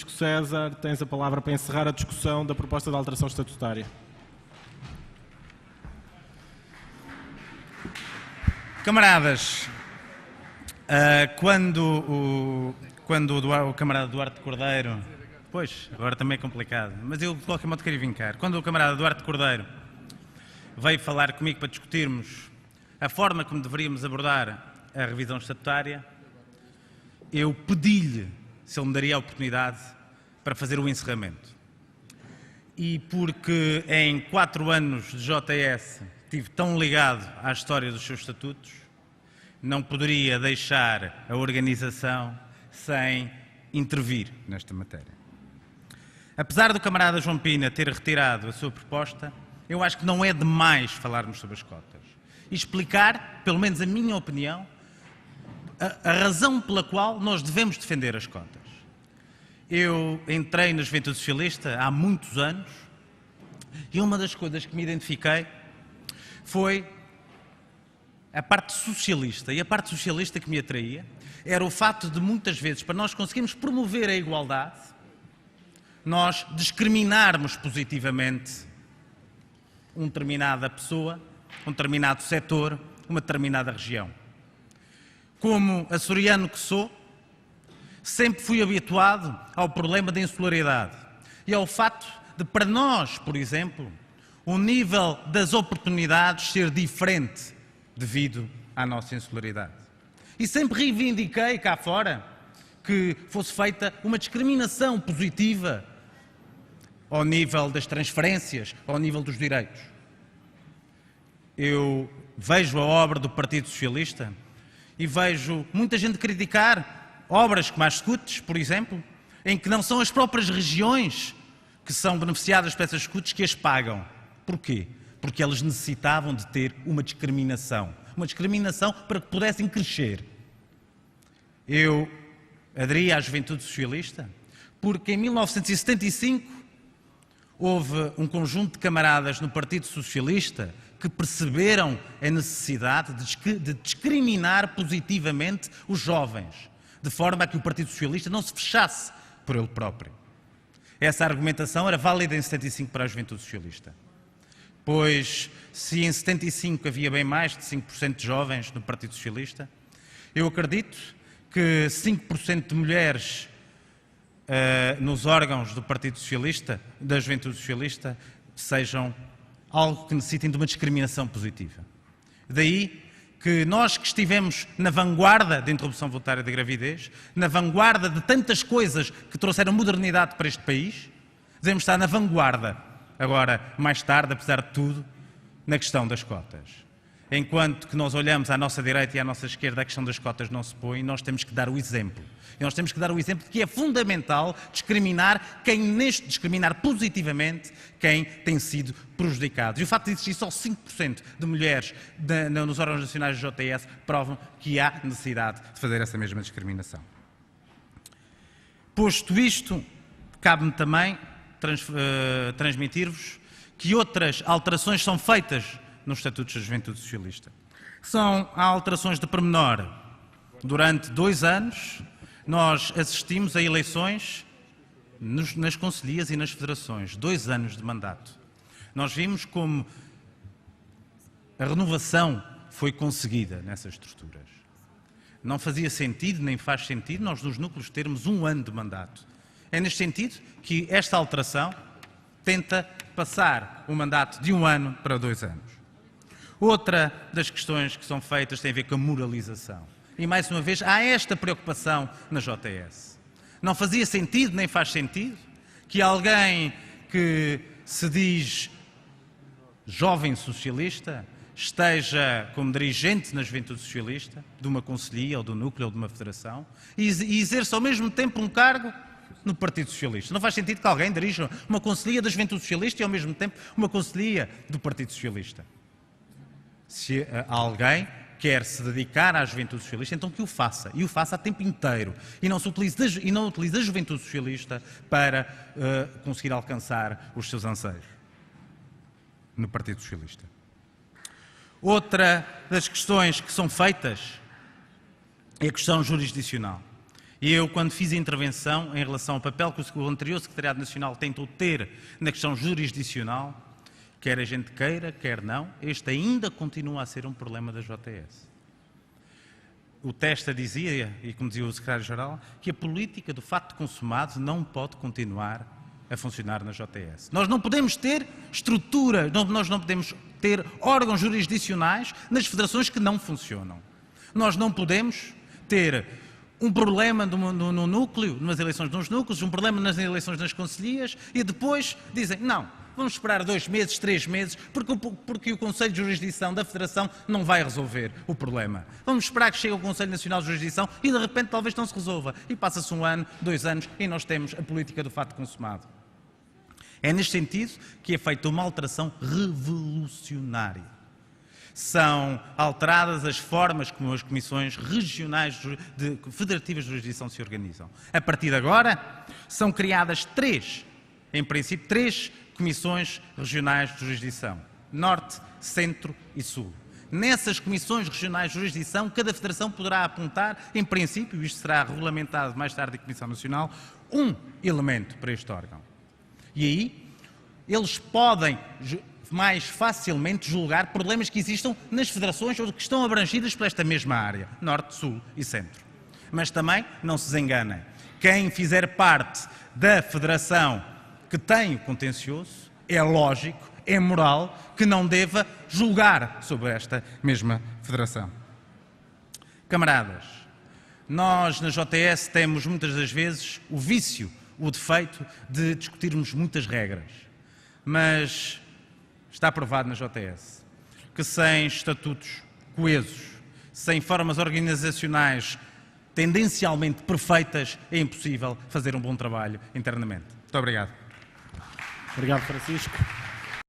César, tens a palavra para encerrar a discussão da proposta de alteração estatutária. Camaradas, quando o camarada Duarte Cordeiro... Pois, agora também é complicado, mas eu de qualquer modo queria vincar. Quando o camarada Duarte Cordeiro veio falar comigo para discutirmos a forma como deveríamos abordar a revisão estatutária, eu pedi-lhe se ele me daria a oportunidade para fazer o encerramento. E porque em 4 anos de JS estive tão ligado à história dos seus estatutos, não poderia deixar a organização sem intervir nesta matéria. Apesar do camarada João Pina ter retirado a sua proposta, eu acho que não é demais falarmos sobre as cotas e explicar, pelo menos a minha opinião, a razão pela qual nós devemos defender as cotas. Eu entrei na Juventude Socialista há muitos anos e uma das coisas que me identifiquei foi a parte socialista. E a parte socialista que me atraía era o facto de muitas vezes, para nós conseguirmos promover a igualdade, nós discriminarmos positivamente uma determinada pessoa, um determinado setor, uma determinada região. Como açoriano que sou, sempre fui habituado ao problema da insularidade e ao facto de, para nós, por exemplo, o nível das oportunidades ser diferente devido à nossa insularidade. E sempre reivindiquei cá fora que fosse feita uma discriminação positiva ao nível das transferências, ao nível dos direitos. Eu vejo a obra do Partido Socialista e vejo muita gente criticar obras como as SCUTs, por exemplo, em que não são as próprias regiões que são beneficiadas por essas SCUTs que as pagam. Porquê? Porque elas necessitavam de ter uma discriminação para que pudessem crescer. Eu aderi à Juventude Socialista porque em 1975 houve um conjunto de camaradas no Partido Socialista que perceberam a necessidade de discriminar positivamente os jovens, de forma a que o Partido Socialista não se fechasse por ele próprio. Essa argumentação era válida em 75 para a Juventude Socialista. Pois, se em 75 havia bem mais de 5% de jovens no Partido Socialista, eu acredito que 5% de mulheres nos órgãos do Partido Socialista, da Juventude Socialista, sejam algo que necessitem de uma discriminação positiva. Daí que nós que estivemos na vanguarda da interrupção voluntária da gravidez, na vanguarda de tantas coisas que trouxeram modernidade para este país, devemos estar na vanguarda, agora, mais tarde, apesar de tudo, na questão das cotas. Enquanto que nós olhamos à nossa direita e à nossa esquerda, a questão das cotas não se põe, nós temos que dar o exemplo. E nós temos que dar o exemplo de que é fundamental discriminar positivamente quem tem sido prejudicado. E o facto de existir só 5% de mulheres nos órgãos nacionais do JS provam que há necessidade de fazer essa mesma discriminação. Posto isto, cabe-me também transmitir-vos que outras alterações são feitas nos Estatutos da Juventude Socialista. São alterações de pormenor. Durante 2 anos, nós assistimos a eleições nas concelhias e nas federações. 2 anos de mandato. Nós vimos como a renovação foi conseguida nessas estruturas. Não fazia sentido, nem faz sentido, nós nos núcleos termos 1 ano de mandato. É neste sentido que esta alteração tenta passar o mandato de 1 ano para 2 anos. Outra das questões que são feitas tem a ver com a moralização. E mais uma vez, há esta preocupação na JS. Não fazia sentido, nem faz sentido, que alguém que se diz jovem socialista esteja como dirigente na Juventude Socialista, de uma concelhia, ou do núcleo, ou de uma federação, e exerça ao mesmo tempo um cargo no Partido Socialista. Não faz sentido que alguém dirija uma concelhia da Juventude Socialista e ao mesmo tempo uma concelhia do Partido Socialista. Se alguém quer se dedicar à Juventude Socialista, então que o faça. E o faça a tempo inteiro. E não utilize a Juventude Socialista para conseguir alcançar os seus anseios no Partido Socialista. Outra das questões que são feitas é a questão jurisdicional. E eu, quando fiz a intervenção em relação ao papel que o anterior Secretariado Nacional tentou ter na questão jurisdicional, quer a gente queira, quer não, este ainda continua a ser um problema da JTS. O Testa dizia, e como dizia o Secretário-Geral, que a política do fato consumado não pode continuar a funcionar na JTS. Nós não podemos ter estrutura, nós não podemos ter órgãos jurisdicionais nas federações que não funcionam. Nós não podemos ter um problema no núcleo, nas eleições nos núcleos, um problema nas eleições nas concelhias e depois dizem, não, vamos esperar 2 meses, 3 meses, porque o Conselho de Jurisdição da Federação não vai resolver o problema. Vamos esperar que chegue o Conselho Nacional de Jurisdição e de repente talvez não se resolva. E passa-se 1 ano, 2 anos e nós temos a política do fato consumado. É neste sentido que é feita uma alteração revolucionária. São alteradas as formas como as comissões regionais federativas de jurisdição se organizam. A partir de agora, são criadas 3 comissões regionais de jurisdição. Norte, Centro e Sul. Nessas comissões regionais de jurisdição, cada federação poderá apontar, em princípio, isto será regulamentado mais tarde em Comissão Nacional, um elemento para este órgão. E aí, eles podem mais facilmente julgar problemas que existam nas federações ou que estão abrangidas por esta mesma área, Norte, Sul e Centro. Mas também, não se enganem, quem fizer parte da federação que tem o contencioso, é lógico, é moral, que não deva julgar sobre esta mesma federação. Camaradas, nós na JTS temos muitas das vezes o vício, o defeito de discutirmos muitas regras, mas está provado na JTS que sem estatutos coesos, sem formas organizacionais tendencialmente perfeitas, é impossível fazer um bom trabalho internamente. Muito obrigado. Obrigado, Francisco.